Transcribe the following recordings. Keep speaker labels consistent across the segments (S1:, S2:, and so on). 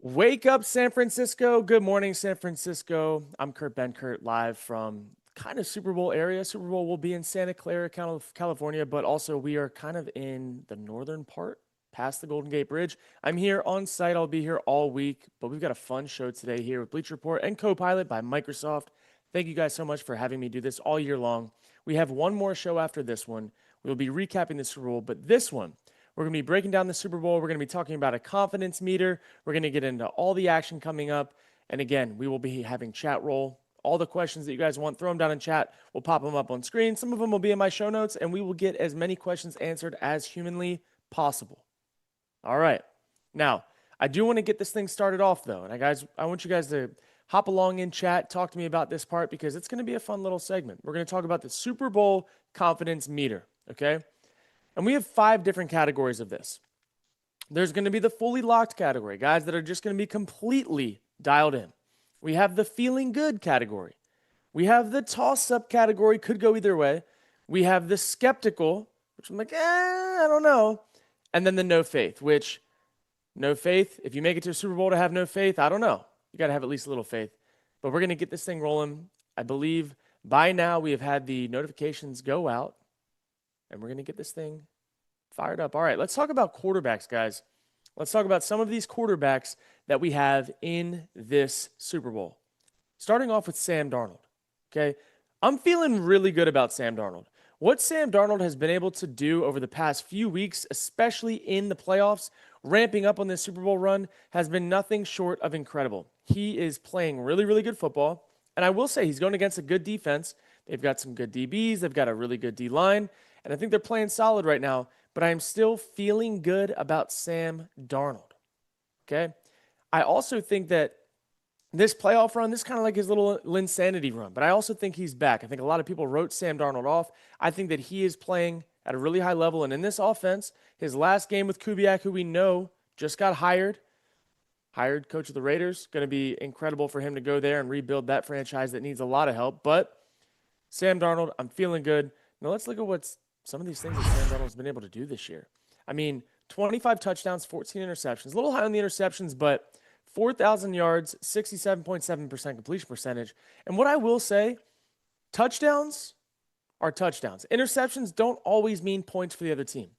S1: Wake up, San Francisco. Good morning, San Francisco. I'm Kurt Benkert, live from kind of Super Bowl area. Super Bowl will be in Santa Clara, California, but also we are kind of in the northern part, past the Golden Gate Bridge. I'm here on site. I'll be here all week, but we've got a fun show today here with Bleacher Report and Co-Pilot by Microsoft. Thank you guys so much for having me do this all year long. We have one more show after this one. We'll be recapping the Super Bowl, but this one, we're going to be breaking down the Super Bowl. We're going to be talking about a confidence meter. We're going to get into all the action coming up. And again, we will be having chat roll. All the questions that you guys want, throw them down in chat. We'll pop them up on screen. Some of them will be in my show notes, and we will get as many questions answered as humanly possible. All right. Now, I do want to get this thing started off, though. And I want you guys to hop along in chat, talk to me about this part, because it's going to be a fun little segment. We're going to talk about the Super Bowl confidence meter, okay? And we have 5 different categories of this. There's going to be the fully locked category, guys that are just going to be completely dialed in. We have the feeling good category. We have the toss-up category, could go either way. We have the skeptical, which I'm like, I don't know. And then the no faith, which no faith, if you make it to a Super Bowl to have no faith, I don't know. You got to have at least a little faith. But we're going to get this thing rolling. I believe by now we have had the notifications go out. And we're going to get this thing fired up. All right, let's talk about quarterbacks, guys. Let's talk about some of these quarterbacks that we have in this Super Bowl. Starting off with Sam Darnold, okay? I'm feeling really good about Sam Darnold. What Sam Darnold has been able to do over the past few weeks, especially in the playoffs, ramping up on this Super Bowl run, has been nothing short of incredible. He is playing really, really good football. And I will say he's going against a good defense. They've got some good DBs. They've got a really good D-line. And I think they're playing solid right now, but I'm still feeling good about Sam Darnold, okay? I also think that this playoff run, this is kind of like his little Linsanity run, but I also think he's back. I think a lot of people wrote Sam Darnold off. I think that he is playing at a really high level, and in this offense, his last game with Kubiak, who we know just got hired coach of the Raiders, going to be incredible for him to go there and rebuild that franchise that needs a lot of help, but Sam Darnold, I'm feeling good. Now let's look at some of these things that Sam Darnold has been able to do this year. I mean, 25 touchdowns, 14 interceptions. A little high on the interceptions, but 4,000 yards, 67.7% completion percentage. And what I will say, touchdowns are touchdowns. Interceptions don't always mean points for the other team.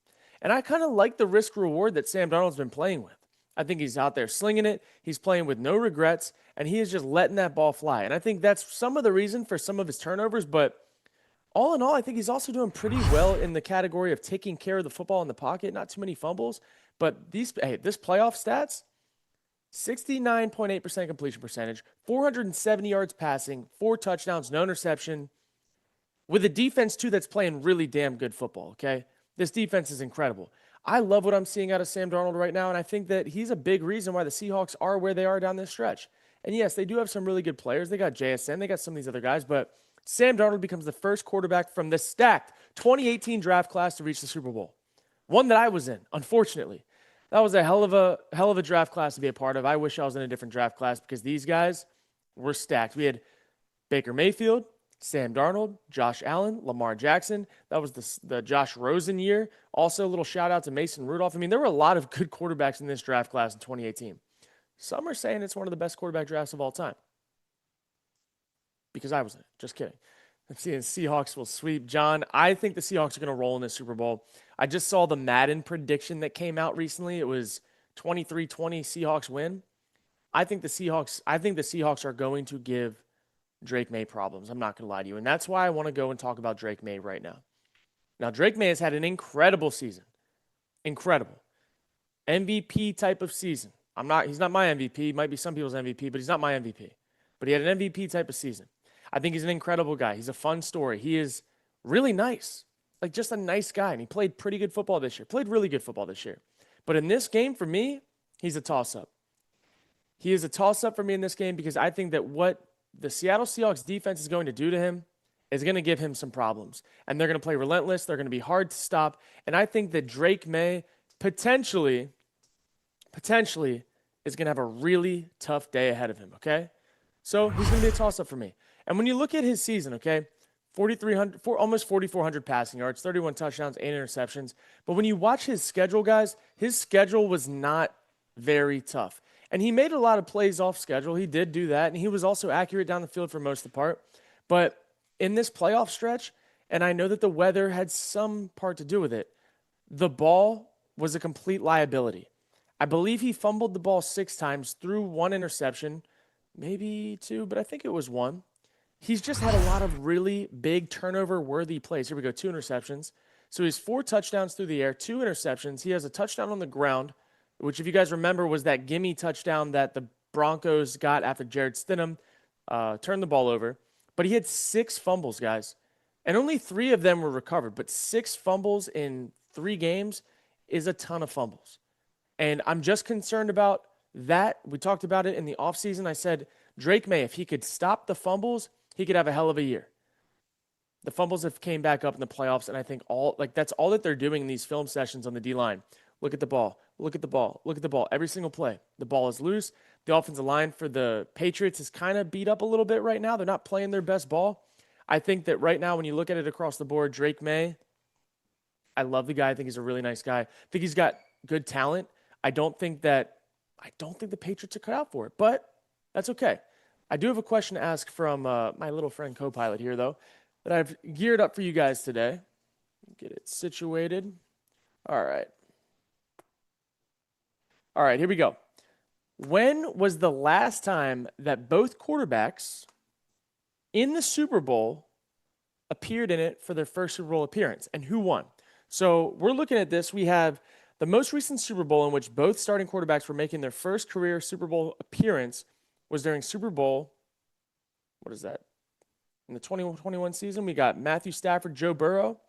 S1: And I kind of like the risk reward that Sam Darnold's been playing with. I think he's out there slinging it. He's playing with no regrets, and he is just letting that ball fly. And I think that's some of the reason for some of his turnovers, but all in all, I think he's also doing pretty well in the category of taking care of the football in the pocket. Not too many fumbles, but this playoff stats, 69.8% completion percentage, 470 yards passing, 4 touchdowns, no interception, with a defense, too, that's playing really damn good football, okay? This defense is incredible. I love what I'm seeing out of Sam Darnold right now, and I think that he's a big reason why the Seahawks are where they are down this stretch. And yes, they do have some really good players. They got JSN, they got some of these other guys, but Sam Darnold becomes the first quarterback from the stacked 2018 draft class to reach the Super Bowl. One that I was in, unfortunately. That was a hell of a draft class to be a part of. I wish I was in a different draft class because these guys were stacked. We had Baker Mayfield, Sam Darnold, Josh Allen, Lamar Jackson. That was the Josh Rosen year. Also, a little shout out to Mason Rudolph. I mean, there were a lot of good quarterbacks in this draft class in 2018. Some are saying it's one of the best quarterback drafts of all time. Because I was in it. Just kidding. I'm seeing Seahawks will sweep. John, I think the Seahawks are going to roll in this Super Bowl. I just saw the Madden prediction that came out recently. It was 23-20 Seahawks win. I think the Seahawks are going to give Drake Maye problems. I'm not going to lie to you. And that's why I want to go and talk about Drake Maye right now. Now, Drake Maye has had an incredible season. Incredible. MVP type of season. He's not my MVP. He might be some people's MVP, but he's not my MVP. But he had an MVP type of season. I think he's an incredible guy. He's a fun story. He is really nice. Like, just a nice guy. And he played pretty good football this year. Played really good football this year. But in this game, for me, he's a toss-up. He is a toss-up for me in this game because I think that what the Seattle Seahawks defense is going to do to him is going to give him some problems. And they're going to play relentless. They're going to be hard to stop. And I think that Drake Maye potentially is going to have a really tough day ahead of him, okay? So he's going to be a toss-up for me. And when you look at his season, okay, almost 4,400 passing yards, 31 touchdowns, 8 interceptions. But when you watch his schedule, guys, his schedule was not very tough. And he made a lot of plays off schedule. He did do that. And he was also accurate down the field for most of the part. But in this playoff stretch, and I know that the weather had some part to do with it, the ball was a complete liability. I believe he fumbled the ball 6 times, threw 1 interception, maybe 2, but I think it was 1. He's just had a lot of really big turnover-worthy plays. Here we go, 2 interceptions. So he's 4 touchdowns through the air, 2 interceptions. He has a touchdown on the ground, which, if you guys remember, was that gimme touchdown that the Broncos got after Jared Stidham turned the ball over. But he had 6 fumbles, guys, and only 3 of them were recovered. But 6 fumbles in 3 games is a ton of fumbles. And I'm just concerned about that. We talked about it in the offseason. I said, Drake Maye, if he could stop the fumbles, he could have a hell of a year. The fumbles have came back up in the playoffs, and I think that's all that they're doing in these film sessions on the D-line. Look at the ball. Look at the ball. Look at the ball. Every single play. The ball is loose. The offensive line for the Patriots is kind of beat up a little bit right now. They're not playing their best ball. I think that right now, when you look at it across the board, Drake Maye, I love the guy. I think he's a really nice guy. I think he's got good talent. I don't think the Patriots are cut out for it, but that's okay. I do have a question to ask from my little friend co-pilot here, though, that I've geared up for you guys today. Get it situated. All right, here we go. When was the last time that both quarterbacks in the Super Bowl appeared in it for their first Super Bowl appearance, and who won? So we're looking at this. We have the most recent Super Bowl in which both starting quarterbacks were making their first career Super Bowl appearance was during Super Bowl, what is that? In the 2021 season, we got Matthew Stafford, Joe Burrow.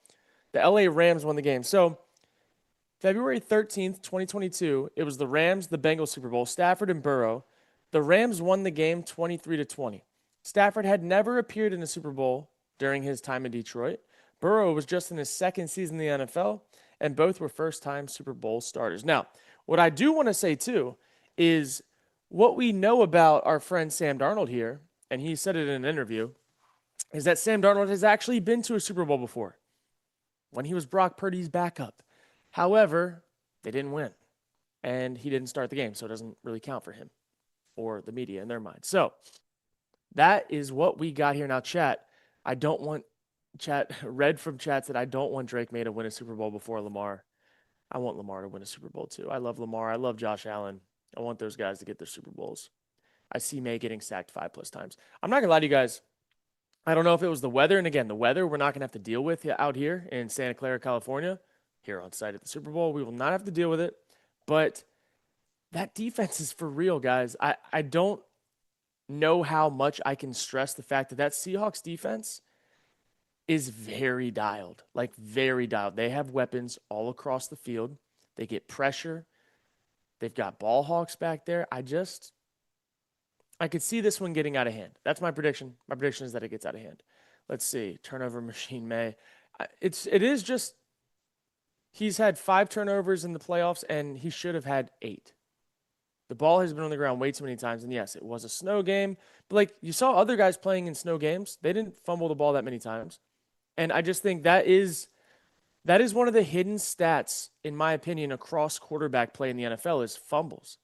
S1: The LA Rams won the game. So February 13th, 2022, it was the Rams, the Bengals Super Bowl, Stafford and Burrow. The Rams won the game 23-20. Stafford had never appeared in a Super Bowl during his time in Detroit. Burrow was just in his second season in the NFL, and both were first-time Super Bowl starters. Now, what I do want to say, too, is what we know about our friend Sam Darnold here, and he said it in an interview, is that Sam Darnold has actually been to a Super Bowl before when he was Brock Purdy's backup. However, they didn't win, and he didn't start the game, so it doesn't really count for him or the media in their mind. So that is what we got here. Now, chat, read from chat that I don't want Drake Maye to win a Super Bowl before Lamar. I want Lamar to win a Super Bowl too. I love Lamar. I love Josh Allen. I want those guys to get their Super Bowls. I see Maye getting sacked 5+ times. I'm not going to lie to you guys. I don't know if it was the weather. And again, the weather we're not going to have to deal with out here in Santa Clara, California, here on site at the Super Bowl. We will not have to deal with it. But that defense is for real, guys. I don't know how much I can stress the fact that Seahawks defense is very dialed, like very dialed. They have weapons all across the field. They get pressure. They've got ball hawks back there. I could see this one getting out of hand. That's my prediction. My prediction is that it gets out of hand. Let's see. Turnover machine Maye. It is just he's had 5 turnovers in the playoffs, and he should have had 8. The ball has been on the ground way too many times, and yes, it was a snow game. But like you saw other guys playing in snow games, they didn't fumble the ball that many times. And I just think that is one of the hidden stats, in my opinion, across quarterback play in the NFL is fumbles.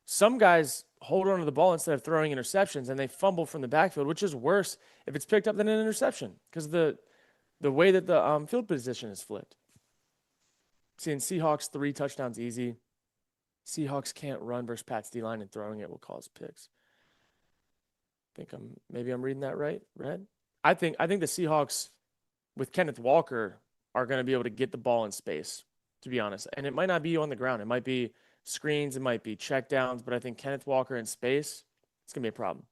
S1: Some guys hold on to the ball instead of throwing interceptions, and they fumble from the backfield, which is worse if it's picked up than an interception because the way that the field position is flipped. Seeing Seahawks 3 touchdowns easy. Seahawks can't run versus Pat's D-line, and throwing it will cause picks. Maybe I'm reading that right, Red? I think the Seahawks with Kenneth Walker are going to be able to get the ball in space, to be honest. And it might not be on the ground. It might be screens. It might be checkdowns. But I think Kenneth Walker in space, it's going to be a problem.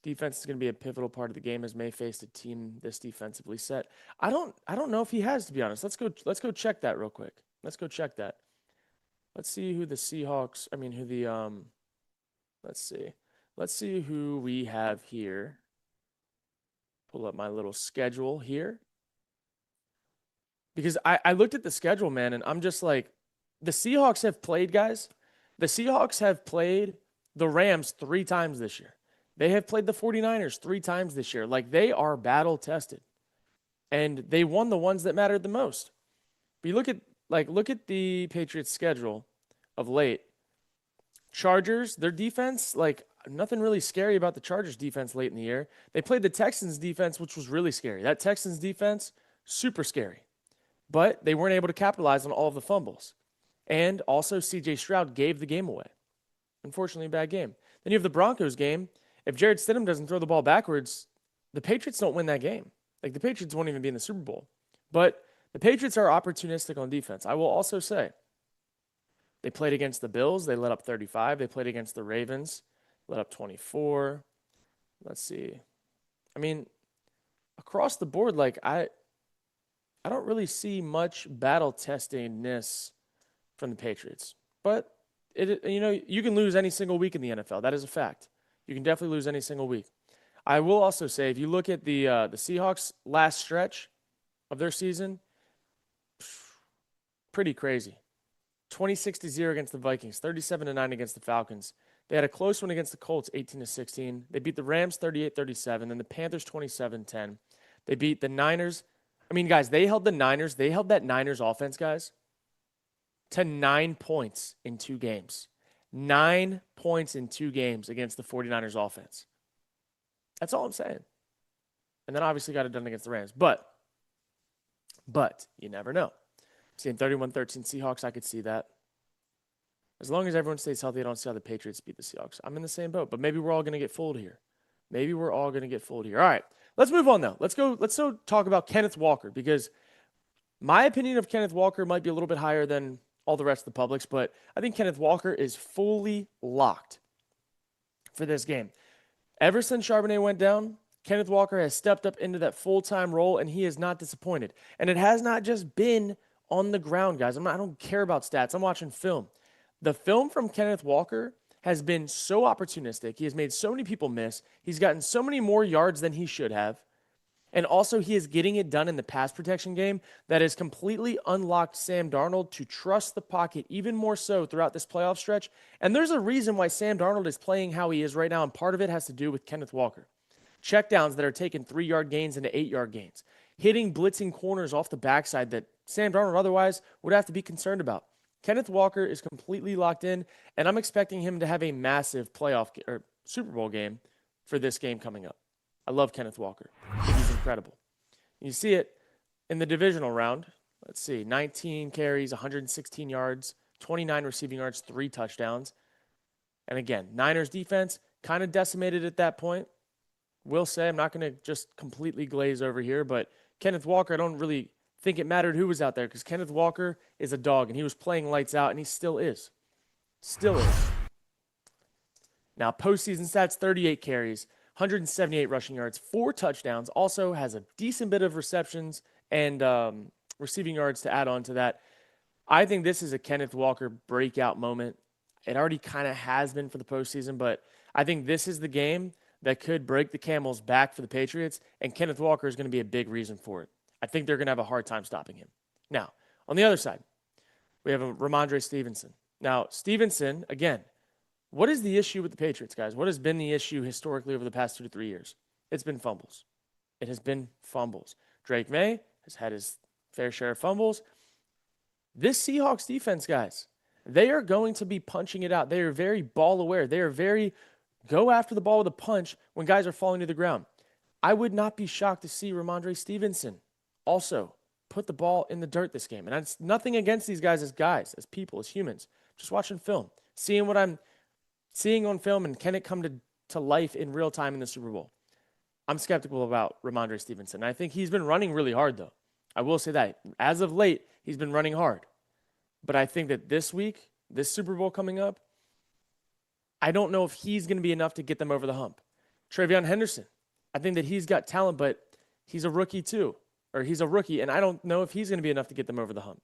S1: Defense is going to be a pivotal part of the game as Maye faced a team this defensively set. I don't know if he has, to be honest. Let's go check that real quick. Let's go check that. Let's see who the Seahawks, let's see. Let's see who we have here. Pull up my little schedule here. Because I looked at the schedule, man, and I'm just like, the Seahawks have played, guys. The Seahawks have played the Rams 3 times this year. They have played the 49ers 3 times this year. Like, they are battle-tested. And they won the ones that mattered the most. But you look at the Patriots' schedule of late. Chargers, their defense, like nothing really scary about the Chargers defense late in the year. They played the Texans defense, which was really scary. That Texans defense, super scary. But they weren't able to capitalize on all of the fumbles. And also, CJ Stroud gave the game away. Unfortunately, a bad game. Then you have the Broncos game. If Jared Stidham doesn't throw the ball backwards, the Patriots don't win that game. Like, the Patriots won't even be in the Super Bowl. But the Patriots are opportunistic on defense. I will also say, they played against the Bills. They let up 35. They played against the Ravens. Let up 24. Let's see. I mean, across the board, like, I don't really see much battle testingness from the Patriots. But, you can lose any single week in the NFL. That is a fact. You can definitely lose any single week. I will also say, if you look at the Seahawks' last stretch of their season, pretty crazy. 26-0 against the Vikings, 37-9 against the Falcons. They had a close one against the Colts, 18-16. They beat the Rams 38-37, then the Panthers 27-10. They beat the Niners. I mean, guys, they held that Niners offense, guys, to 9 points in 2 games. 9 points in 2 games against the 49ers offense. That's all I'm saying. And then obviously got it done against the Rams. But you never know. Seeing 31-13 Seahawks, I could see that. As long as everyone stays healthy, I don't see how the Patriots beat the Seahawks. I'm in the same boat, but maybe we're all going to get fooled here. All right, let's move on, though. Let's talk about Kenneth Walker, because my opinion of Kenneth Walker might be a little bit higher than all the rest of the public's, but I think Kenneth Walker is fully locked for this game. Ever since Charbonnet went down, Kenneth Walker has stepped up into that full-time role, and he is not disappointed. And it has not just been on the ground, guys. I don't care about stats. I'm watching film. The film from Kenneth Walker has been so opportunistic. He has made so many people miss. He's gotten so many more yards than he should have. And also, he is getting it done in the pass protection game that has completely unlocked Sam Darnold to trust the pocket even more so throughout this playoff stretch. And there's a reason why Sam Darnold is playing how he is right now, and part of it has to do with Kenneth Walker. Checkdowns that are taking 3-yard gains into 8-yard gains. Hitting blitzing corners off the backside that Sam Darnold otherwise would have to be concerned about. Kenneth Walker is completely locked in, and I'm expecting him to have a massive playoff or Super Bowl game for this game coming up. I love Kenneth Walker. He's incredible. You see it in the divisional round. Let's see, 19 carries, 116 yards, 29 receiving yards, 3 touchdowns. And again, Niners defense kind of decimated at that point. Will say, I'm not going to just completely glaze over here, but Kenneth Walker, I don't really think it mattered who was out there, because Kenneth Walker is a dog, and he was playing lights out, and he still is. Now, postseason stats, 38 carries, 178 rushing yards, 4 touchdowns, also has a decent bit of receptions and receiving yards to add on to that. I think this is a Kenneth Walker breakout moment. It already kind of has been for the postseason, but I think this is the game that could break the camel's back for the Patriots, and Kenneth Walker is going to be a big reason for it. I think they're going to have a hard time stopping him. Now, on the other side, we have a Ramondre Stevenson. Now, Stevenson, again, what is the issue with the Patriots, guys? What has been the issue historically over the past 2 to 3 years? It's been fumbles. It has been fumbles. Drake Maye has had his fair share of fumbles. This Seahawks defense, guys, they are going to be punching it out. They are very ball aware. They are very go after the ball with a punch when guys are falling to the ground. I would not be shocked to see Ramondre Stevenson also put the ball in the dirt this game. And it's nothing against these guys, as people, as humans. Just watching film, seeing what I'm seeing on film, and can it come to life in real time in the Super Bowl? I'm skeptical about Ramondre Stevenson. I think he's been running really hard, though. I will say that. As of late, he's been running hard. But I think that this week, this Super Bowl coming up, I don't know if he's going to be enough to get them over the hump. Travion Henderson, I think that he's got talent, but he's a rookie too. Or he's a rookie, and I don't know if he's going to be enough to get them over the hump.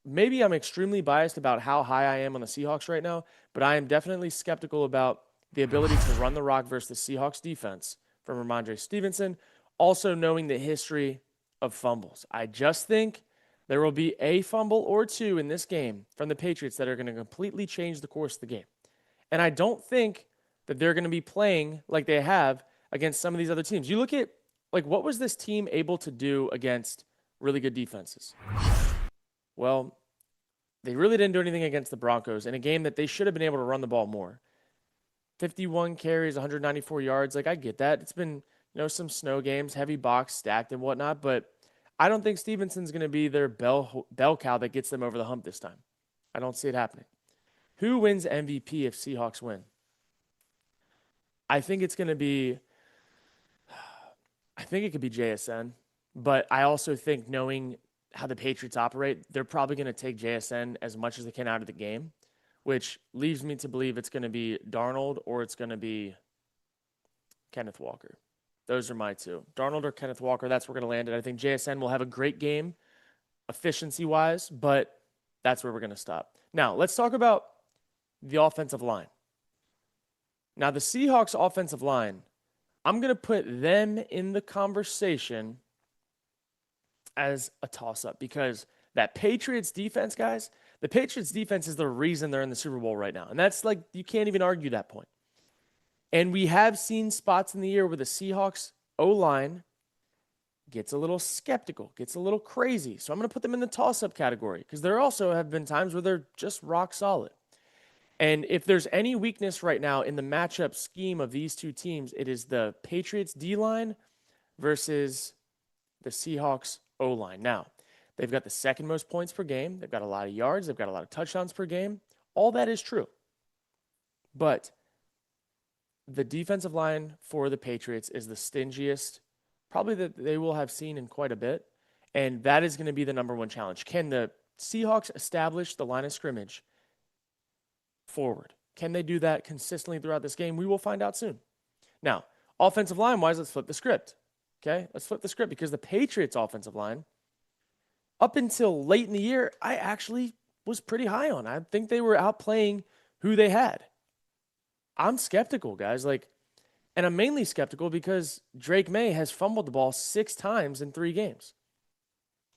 S1: Maybe I'm extremely biased about how high I am on the Seahawks right now, but I am definitely skeptical about the ability to run the rock versus the Seahawks defense from Ramondre Stevenson, also knowing the history of fumbles. I just think there will be a fumble or 2 in this game from the Patriots that are going to completely change the course of the game. And I don't think that they're going to be playing like they have against some of these other teams. You look at, what was this team able to do against really good defenses? Well, They really didn't do anything against the Broncos in a game that they should have been able to run the ball more. 51 carries, 194 yards. Like, I get that. It's been, some snow games, heavy box stacked and whatnot, but I don't think Stevenson's going to be their bell cow that gets them over the hump this time. I don't see it happening. Who wins MVP if Seahawks win? I think it's going to be, I think it could be JSN, but I also think knowing how the Patriots operate, they're probably going to take JSN as much as they can out of the game, which leaves me to believe it's going to be Darnold or it's going to be Kenneth Walker. Those are my two. Darnold or Kenneth Walker, that's where we're going to land it. I think JSN will have a great game efficiency-wise, but that's where we're going to stop. Now, let's talk about the offensive line. Now, the Seahawks offensive line, I'm going to put them in the conversation as a toss-up because that Patriots defense, guys, the Patriots defense is the reason they're in the Super Bowl right now. And that's like, you can't even argue that point. And we have seen spots in the year where the Seahawks O-line gets a little skeptical, gets a little crazy. So I'm going to put them in the toss-up category because there also have been times where they're just rock solid. And if there's any weakness right now in the matchup scheme of these two teams, it is the Patriots D-line versus the Seahawks O-line. Now, they've got the second most points per game. They've got a lot of yards. They've got a lot of touchdowns per game. All that is true. But the defensive line for the Patriots is the stingiest, probably that they will have seen in quite a bit. And that is going to be the number one challenge. Can the Seahawks establish the line of scrimmage forward? Can they do that consistently throughout this game? We will find out soon. Now, offensive line-wise, let's flip the script. Okay, let's flip the script because the Patriots offensive line, up until late in the year, I actually was pretty high on. I think they were outplaying who they had. I'm skeptical, guys. And I'm mainly skeptical because Drake Maye has fumbled the ball 6 times in 3 games.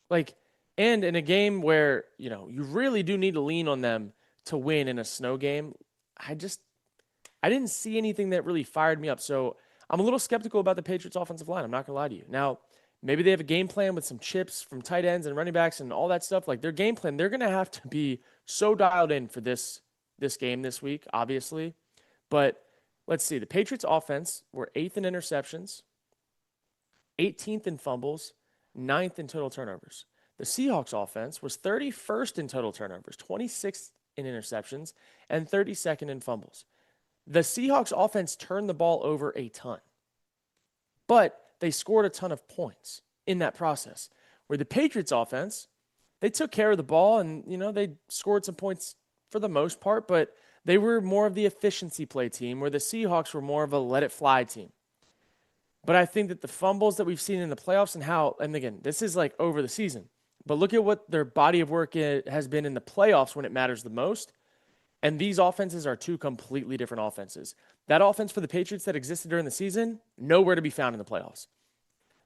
S1: And in a game where, you really do need to lean on them to win in a snow game, I didn't see anything that really fired me up. So I'm a little skeptical about the Patriots offensive line. I'm not going to lie to you. Now, maybe they have a game plan with some chips from tight ends and running backs and all that stuff. Like, their game plan, they're going to have to be so dialed in for this game this week, obviously. But let's see. The Patriots offense were 8th in interceptions, 18th in fumbles, 9th in total turnovers. The Seahawks offense was 31st in total turnovers, 26th in interceptions, and 32nd in fumbles. The Seahawks offense turned the ball over a ton, but they scored a ton of points in that process. Where the Patriots offense, they took care of the ball and, they scored some points for the most part, but they were more of the efficiency play team, where the Seahawks were more of a let-it-fly team. But I think that the fumbles that we've seen in the playoffs and again, this is like over the season, but look at what their body of work has been in the playoffs when it matters the most. And these offenses are 2 completely different offenses. That offense for the Patriots that existed during the season, nowhere to be found in the playoffs.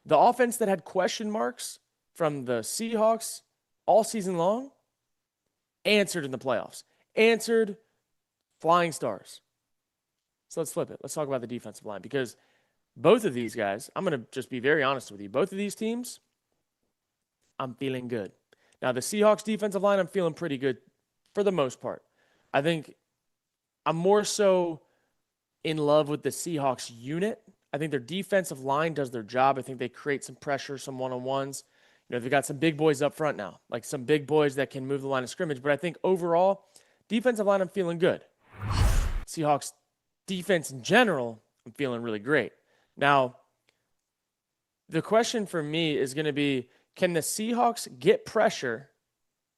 S1: The offense that had question marks from the Seahawks all season long, answered in the playoffs. Answered flying stars. So let's flip it. Let's talk about the defensive line because both of these guys, I'm going to just be very honest with you. Both of these teams, I'm feeling good. Now, the Seahawks defensive line, I'm feeling pretty good for the most part. I think I'm more so in love with the Seahawks unit. I think their defensive line does their job. I think they create some pressure, some one-on-ones. They've got some big boys up front now, like some big boys that can move the line of scrimmage. But I think overall, defensive line, I'm feeling good. Seahawks defense in general, I'm feeling really great. Now, the question for me is going to be, can the Seahawks get pressure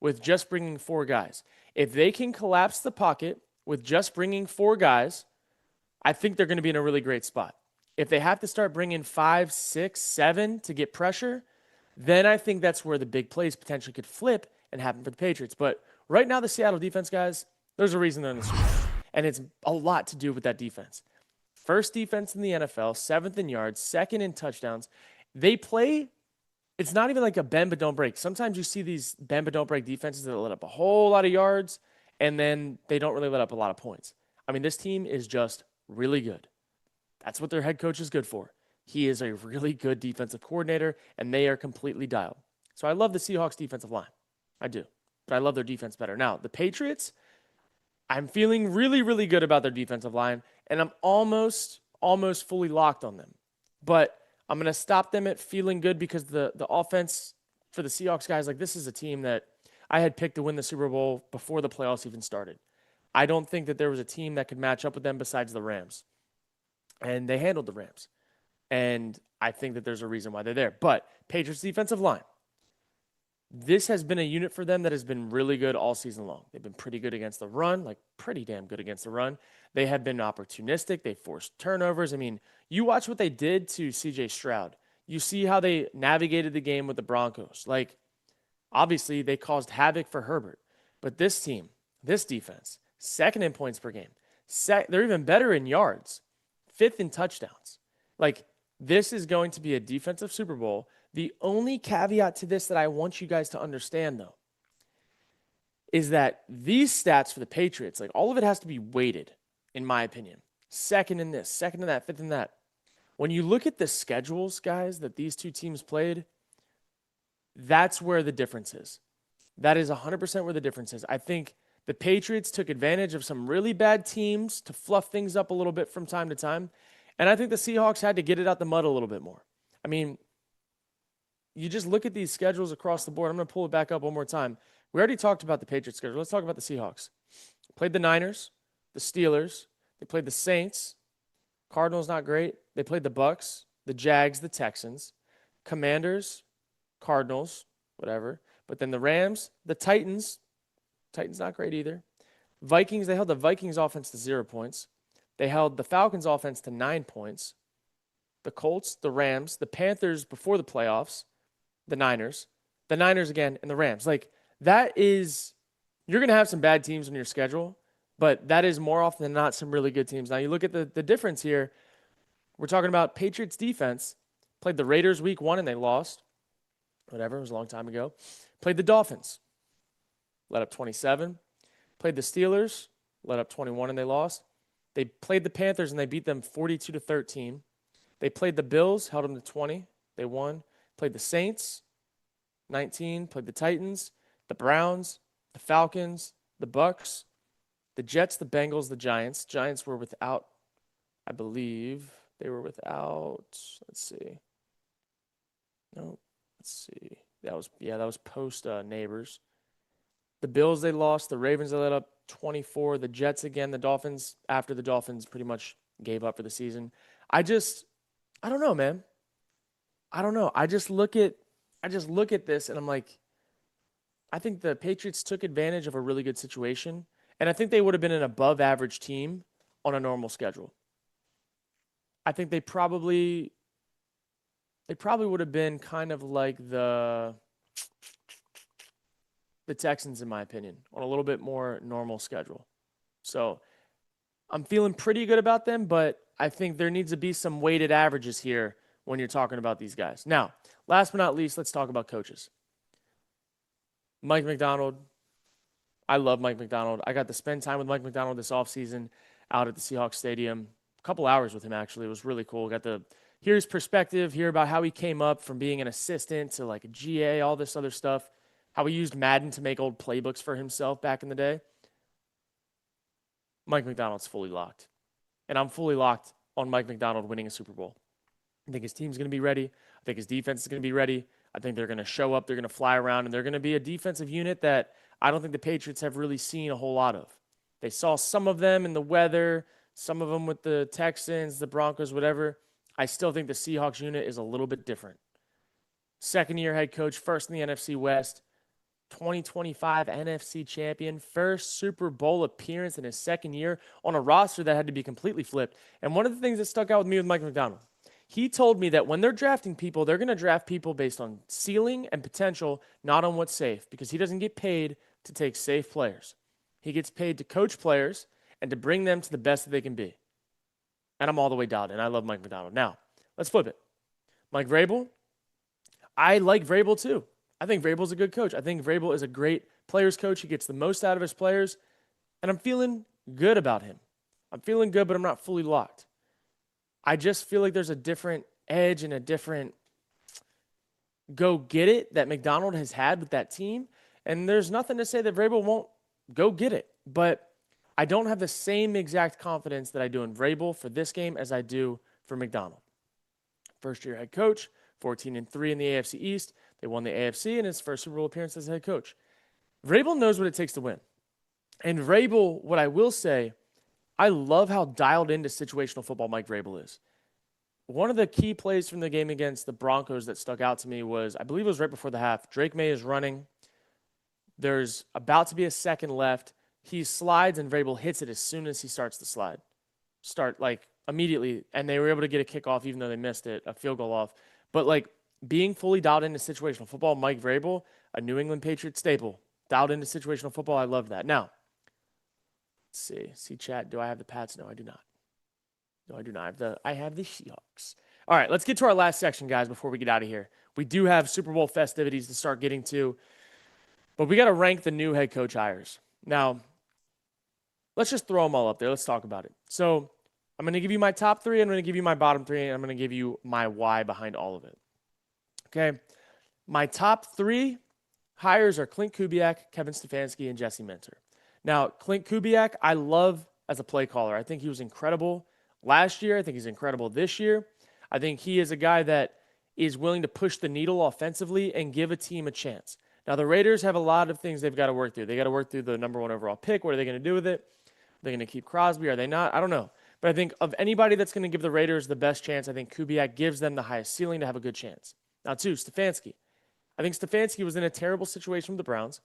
S1: with just bringing 4 guys? If they can collapse the pocket with just bringing 4 guys, I think they're going to be in a really great spot. If they have to start bringing 5, 6, 7 to get pressure, then I think that's where the big plays potentially could flip and happen for the Patriots. But right now, the Seattle defense, guys, there's a reason they're in the Super Bowl. And it's a lot to do with that defense. First defense in the NFL, 7th in yards, 2nd in touchdowns. They play, it's not even like a bend but don't break. Sometimes you see these bend but don't break defenses that let up a whole lot of yards, and then they don't really let up a lot of points. I mean, this team is just really good. That's what their head coach is good for. He is a really good defensive coordinator, and they are completely dialed. So I love the Seahawks defensive line. I do. but I love their defense better. Now, the Patriots, I'm feeling really, really good about their defensive line, and I'm almost fully locked on them. But I'm going to stop them at feeling good because the offense for the Seahawks guys, like this is a team that I had picked to win the Super Bowl before the playoffs even started. I don't think that there was a team that could match up with them besides the Rams. And they handled the Rams. And I think that there's a reason why they're there. But Patriots defensive line, this has been a unit for them that has been really good all season long. They've been pretty good against the run, like pretty damn good against the run. They have been opportunistic. They forced turnovers. I mean, you watch what they did to CJ Stroud. You see how they navigated the game with the Broncos. Like, obviously, they caused havoc for Herbert. But this team, this defense, second in points per game. They're even better in yards, fifth in touchdowns. Like, this is going to be a defensive Super Bowl. The only caveat to this that I want you guys to understand, though, is that these stats for the Patriots, like all of it has to be weighted, in my opinion. Second in this, second in that, fifth in that. When you look at the schedules, guys, that these two teams played, that's where the difference is. That is 100% where the difference is. I think the Patriots took advantage of some really bad teams to fluff things up a little bit from time to time. And I think the Seahawks had to get it out the mud a little bit more. I mean, you just look at these schedules across the board. I'm going to pull it back up one more time. We already talked about the Patriots schedule. Let's talk about the Seahawks. Played the Niners, the Steelers. They played the Saints. Cardinals, not great. They played the Bucks, the Jags, the Texans, Commanders, Cardinals, whatever. But then the Rams, the Titans. Titans, not great either. Vikings, they held the Vikings offense to 0 points. They held the Falcons offense to 9 points. The Colts, the Rams, the Panthers before the playoffs, the Niners again, and the Rams. Like, that is, you're going to have some bad teams on your schedule, but that is more often than not some really good teams. Now, you look at the difference here. We're talking about Patriots defense. Played the Raiders week 1 and they lost. Whatever, it was a long time ago. Played the Dolphins. Let up 27. Played the Steelers. Let up 21 and they lost. They played the Panthers and they beat them 42-13. They played the Bills, held them to 20. They won. Played the Saints, 19. Played the Titans, the Browns, the Falcons, the Bucks, the Jets, the Bengals, the Giants. Giants were without, I believe, they were without, let's see. No, let's see. That was post Neighbors. The Bills, they lost. The Ravens, they let up 24. The Jets again. The Dolphins, after the Dolphins pretty much gave up for the season. I don't know, man. I don't know. I just look at this and I'm like, I think the Patriots took advantage of a really good situation. And I think they would have been an above average team on a normal schedule. I think they probably would have been kind of like the Texans, in my opinion, on a little bit more normal schedule. So I'm feeling pretty good about them, but I think there needs to be some weighted averages here when you're talking about these guys. Now, last but not least, let's talk about coaches. Mike Macdonald. I love Mike Macdonald. I got to spend time with Mike Macdonald this offseason out at the Seahawks Stadium. A couple hours with him, actually. It was really cool. Got to hear his perspective, hear about how he came up from being an assistant to like a GA, all this other stuff, how he used Madden to make old playbooks for himself back in the day. Mike Macdonald's fully locked. And I'm fully locked on Mike Macdonald winning a Super Bowl. I think his team's going to be ready. I think his defense is going to be ready. I think they're going to show up. They're going to fly around, and they're going to be a defensive unit that I don't think the Patriots have really seen a whole lot of. They saw some of them in the weather, some of them with the Texans, the Broncos, whatever. I still think the Seahawks unit is a little bit different. Second-year head coach, first in the NFC West, 2025 NFC champion, first Super Bowl appearance in his second year on a roster that had to be completely flipped. And one of the things that stuck out with me with Mike Macdonald, he told me that when they're drafting people, they're going to draft people based on ceiling and potential, not on what's safe, because he doesn't get paid to take safe players. He gets paid to coach players and to bring them to the best that they can be. And I'm all the way dialed in. I love Mike Macdonald. Now, let's flip it. Mike Vrabel, I like Vrabel too. I think Vrabel's a good coach. I think Vrabel is a great players coach. He gets the most out of his players, and I'm feeling good about him. I'm feeling good, but I'm not fully locked. I just feel like there's a different edge and a different go get it that Macdonald has had with that team. And there's nothing to say that Vrabel won't go get it. But I don't have the same exact confidence that I do in Vrabel for this game as I do for McDonald. First-year head coach, 14-3 in the AFC East. They won the AFC in his first Super Bowl appearance as head coach. Vrabel knows what it takes to win. And Vrabel, what I will say, I love how dialed into situational football Mike Vrabel is. One of the key plays from the game against the Broncos that stuck out to me was, I believe it was right before the half. Drake Maye is running. There's about to be a second left. He slides and Vrabel hits it as soon as he starts the slide. Immediately. And they were able to get a kickoff even though they missed it, a field goal off. But being fully dialed into situational football, Mike Vrabel, a New England Patriots staple, dialed into situational football. I love that. Now, let's see. See chat. Do I have the Pats? No, I do not. No, I do not. I have the Seahawks. All right, let's get to our last section, guys, before we get out of here. We do have Super Bowl festivities to start getting to, but we got to rank the new head coach hires. Now, let's just throw them all up there. Let's talk about it. So I'm going to give you my top three. I'm going to give you my bottom three, and I'm going to give you my why behind all of it. Okay? My top three hires are Clint Kubiak, Kevin Stefanski, and Jesse Minter. Now, Clint Kubiak, I love as a play caller. I think he was incredible last year. I think he's incredible this year. I think he is a guy that is willing to push the needle offensively and give a team a chance. Now, the Raiders have a lot of things they've got to work through. They got to work through the number one overall pick. What are they going to do with it? Are they going to keep Crosby? Are they not? I don't know. But I think of anybody that's going to give the Raiders the best chance, I think Kubiak gives them the highest ceiling to have a good chance. Now, two, Stefanski. I think Stefanski was in a terrible situation with the Browns.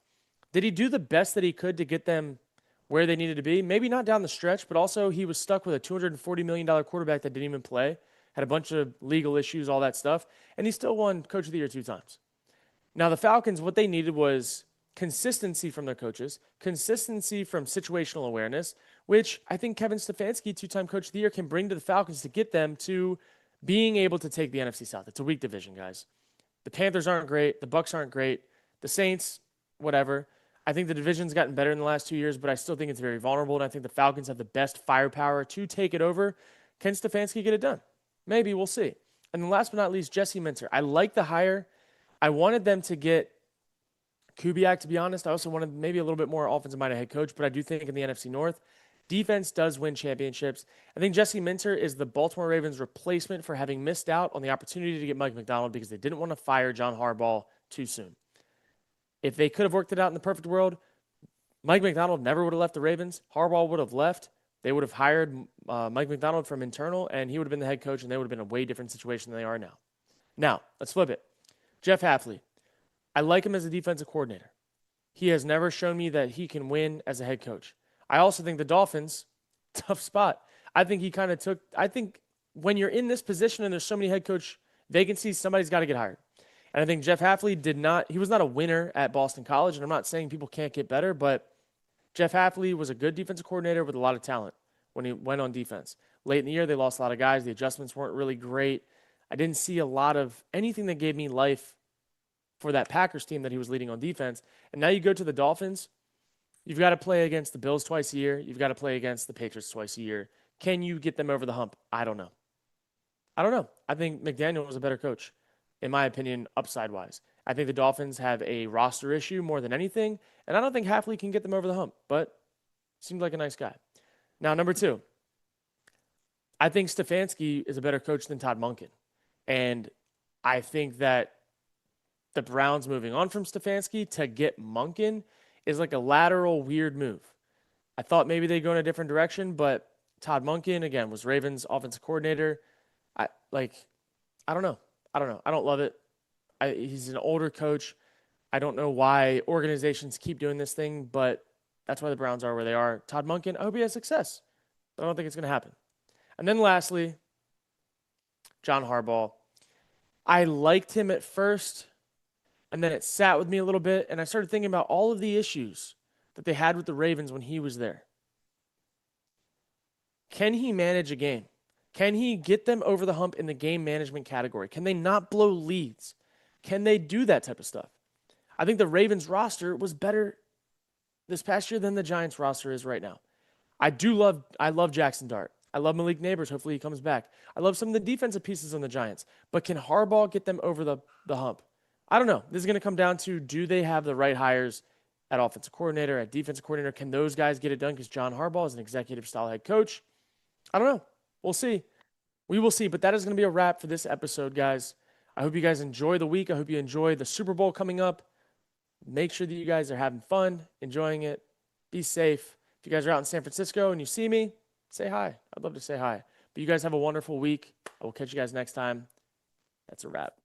S1: Did he do the best that he could to get them where they needed to be? Maybe not down the stretch, but also he was stuck with a $240 million quarterback that didn't even play, had a bunch of legal issues, all that stuff, and he still won Coach of the Year 2 times. Now, the Falcons, what they needed was consistency from their coaches, consistency from situational awareness, which I think Kevin Stefanski, 2-time Coach of the Year, can bring to the Falcons to get them to being able to take the NFC South. It's a weak division, guys. The Panthers aren't great. The Bucs aren't great. The Saints, whatever. I think the division's gotten better in the last 2 years, but I still think it's very vulnerable, and I think the Falcons have the best firepower to take it over. Can Stefanski get it done? Maybe. We'll see. And then last but not least, Jesse Minter. I like the hire. I wanted them to get Kubiak, to be honest. I also wanted maybe a little bit more offensive-minded head coach, but I do think in the NFC North, defense does win championships. I think Jesse Minter is the Baltimore Ravens' replacement for having missed out on the opportunity to get Mike McDonald because they didn't want to fire John Harbaugh too soon. If they could have worked it out in the perfect world, Mike McDonald never would have left the Ravens. Harbaugh would have left. They would have hired Mike McDonald from internal, and he would have been the head coach, and they would have been in a way different situation than they are now. Now, let's flip it. Jeff Hafley. I like him as a defensive coordinator. He has never shown me that he can win as a head coach. I also think the Dolphins, tough spot. I think when you're in this position and there's so many head coach vacancies, somebody's got to get hired. And I think Jeff Hafley he was not a winner at Boston College, and I'm not saying people can't get better, but Jeff Hafley was a good defensive coordinator with a lot of talent when he went on defense. Late in the year, they lost a lot of guys. The adjustments weren't really great. I didn't see a lot of anything that gave me life for that Packers team that he was leading on defense. And now you go to the Dolphins. You've got to play against the Bills twice a year. You've got to play against the Patriots twice a year. Can you get them over the hump? I don't know. I think McDaniel was a better coach, in my opinion, upside-wise. I think the Dolphins have a roster issue more than anything, and I don't think Hafley can get them over the hump, but seems like a nice guy. Now, number two, I think Stefanski is a better coach than Todd Monken, and I think that the Browns moving on from Stefanski to get Monken is like a lateral weird move. I thought maybe they'd go in a different direction, but Todd Monken, again, was Ravens offensive coordinator. I don't know. I don't love it. He's an older coach. I don't know why organizations keep doing this thing, but that's why the Browns are where they are. Todd Monken, I hope he has success. But I don't think it's going to happen. And then lastly, John Harbaugh. I liked him at first, and then it sat with me a little bit, and I started thinking about all of the issues that they had with the Ravens when he was there. Can he manage a game? Can he get them over the hump in the game management category? Can they not blow leads? Can they do that type of stuff? I think the Ravens roster was better this past year than the Giants roster is right now. I love Jackson Dart. I love Malik Neighbors. Hopefully he comes back. I love some of the defensive pieces on the Giants. But can Harbaugh get them over the hump? I don't know. This is going to come down to, do they have the right hires at offensive coordinator, at defensive coordinator. Can those guys get it done? Because John Harbaugh is an executive style head coach. I don't know. We'll see. We will see. But that is going to be a wrap for this episode, guys. I hope you guys enjoy the week. I hope you enjoy the Super Bowl coming up. Make sure that you guys are having fun, enjoying it. Be safe. If you guys are out in San Francisco and you see me, say hi. I'd love to say hi. But you guys have a wonderful week. I will catch you guys next time. That's a wrap.